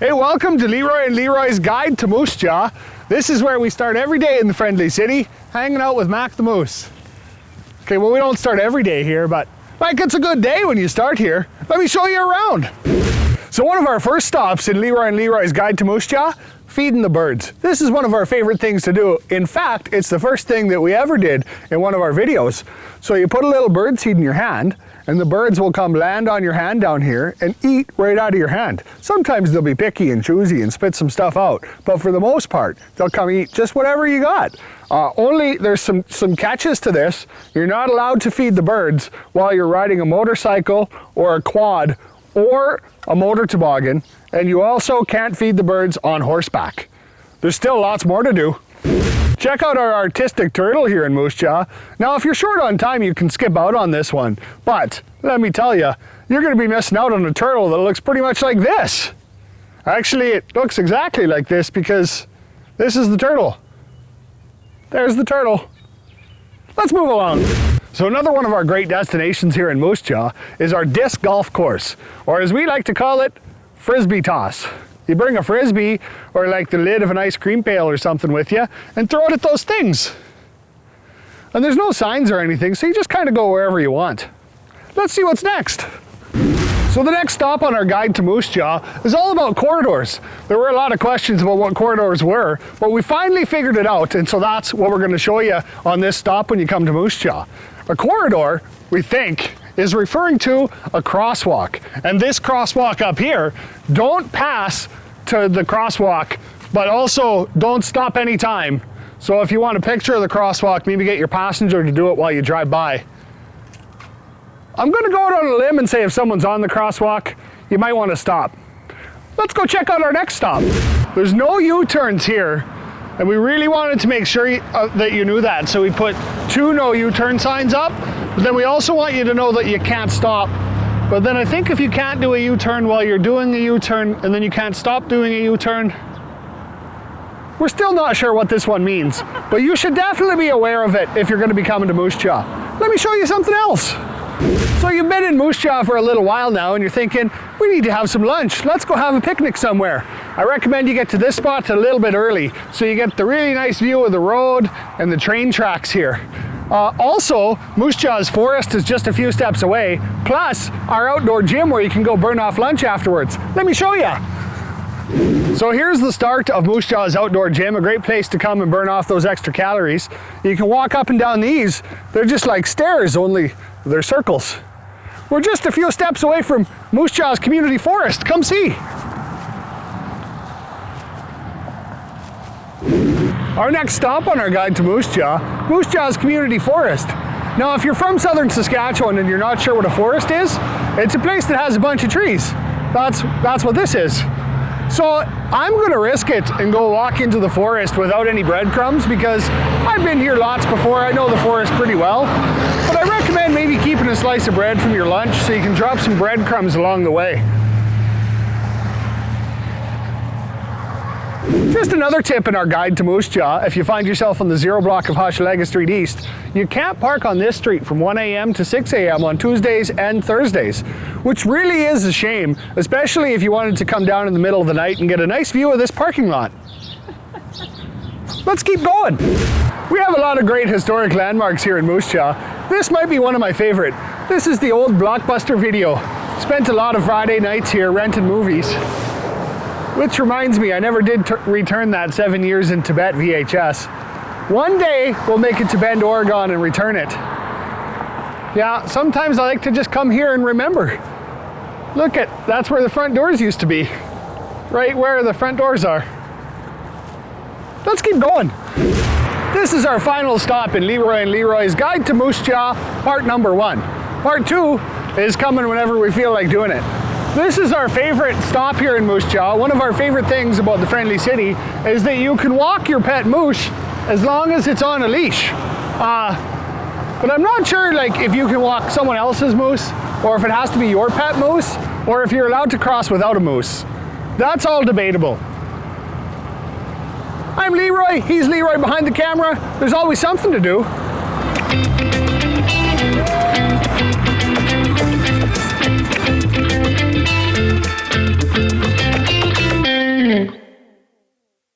Hey, welcome to Leroy and Leroy's Guide to Moose Jaw. This is where we start every day in the Friendly City, hanging out with Mac the Moose. Okay, well, we don't start every day here, but like it's a good day when you start here. Let me show you around. So one of our first stops in Leroy and Leroy's Guide to Moose Jaw, feeding the birds. This is one of our favorite things to do. In fact, it's the first thing that we ever did in one of our videos. So you put a little bird seed in your hand, and the birds will come land on your hand down here and eat right out of your hand. Sometimes they'll be picky and choosy and spit some stuff out, but for the most part, they'll come eat just whatever you got. Only there's some catches to this. You're not allowed to feed the birds while you're riding a motorcycle or a quad or a motor toboggan, and you also can't feed the birds on horseback. There's still lots more to do. Check out our artistic turtle here in Moose Jaw. Now, if you're short on time, you can skip out on this one, but let me tell you, you're going to be missing out on a turtle that looks pretty much like this. Actually, it looks exactly like this because this is the turtle. There's the turtle. Let's move along. So another one of our great destinations here in Moose Jaw is our disc golf course, or as we like to call it, Frisbee toss. You bring a Frisbee or like the lid of an ice cream pail or something with you and throw it at those things. And there's no signs or anything, so you just kind of go wherever you want. Let's see what's next. So the next stop on our guide to Moose Jaw is all about corridors. There were a lot of questions about what corridors were, but we finally figured it out, and so that's what we're going to show you on this stop when you come to Moose Jaw. A corridor, we think, is referring to a crosswalk. And this crosswalk up here, don't pass to the crosswalk, but also don't stop any time. So if you want a picture of the crosswalk, maybe get your passenger to do it while you drive by. I'm gonna go out on a limb and say if someone's on the crosswalk, you might want to stop. Let's go check out our next stop. There's no U-turns here, and we really wanted to make sure that you knew that. So we put 2 no U-turn signs up, but then we also want you to know that you can't stop. But then I think if you can't do a U-turn while you're doing a U-turn, and then you can't stop doing a U-turn, we're still not sure what this one means. But you should definitely be aware of it if you're gonna be coming to Moose Jaw. Let me show you something else. So you've been in Moose Jaw for a little while now and you're thinking, we need to have some lunch. Let's go have a picnic somewhere. I recommend you get to this spot a little bit early so you get the really nice view of the road and the train tracks here. Also, Moose Jaw's forest is just a few steps away, plus our outdoor gym where you can go burn off lunch afterwards. Let me show you. So here's the start of Moose Jaw's outdoor gym, a great place to come and burn off those extra calories. You can walk up and down these. They're just like stairs, only they're circles. We're just a few steps away from Moose Jaw's community forest. Come see. Our next stop on our guide to Moose Jaw's community forest. Now, if you're from southern Saskatchewan and you're not sure what a forest is, it's a place that has a bunch of trees. That's what this is. So I'm gonna risk it and go walk into the forest without any breadcrumbs because I've been here lots before. I know the forest pretty well, but I recommend maybe keeping a slice of bread from your lunch so you can drop some breadcrumbs along the way. Just another tip in our guide to Moose Jaw, if you find yourself on the 0 block of Hochelaga Street East, you can't park on this street from 1 a.m. to 6 a.m. on Tuesdays and Thursdays, which really is a shame, especially if you wanted to come down in the middle of the night and get a nice view of this parking lot. Let's keep going. We have a lot of great historic landmarks here in Moose Jaw. This might be one of my favorite. This is the old Blockbuster video. Spent a lot of Friday nights here renting movies. Which reminds me, I never did return that 7 years in Tibet VHS. One day, we'll make it to Bend, Oregon and return it. Yeah, sometimes I like to just come here and remember. Look that's where the front doors used to be. Right where the front doors are. Let's keep going. This is our final stop in Leroy and Leroy's Guide to Moose Jaw, part number 1. Part 2 is coming whenever we feel like doing it. This is our favorite stop here in Moose Jaw. One of our favorite things about the Friendly City is that you can walk your pet moose as long as it's on a leash. But I'm not sure if you can walk someone else's moose or if it has to be your pet moose or if you're allowed to cross without a moose. That's all debatable. I'm Leroy, he's Leroy behind the camera. There's always something to do.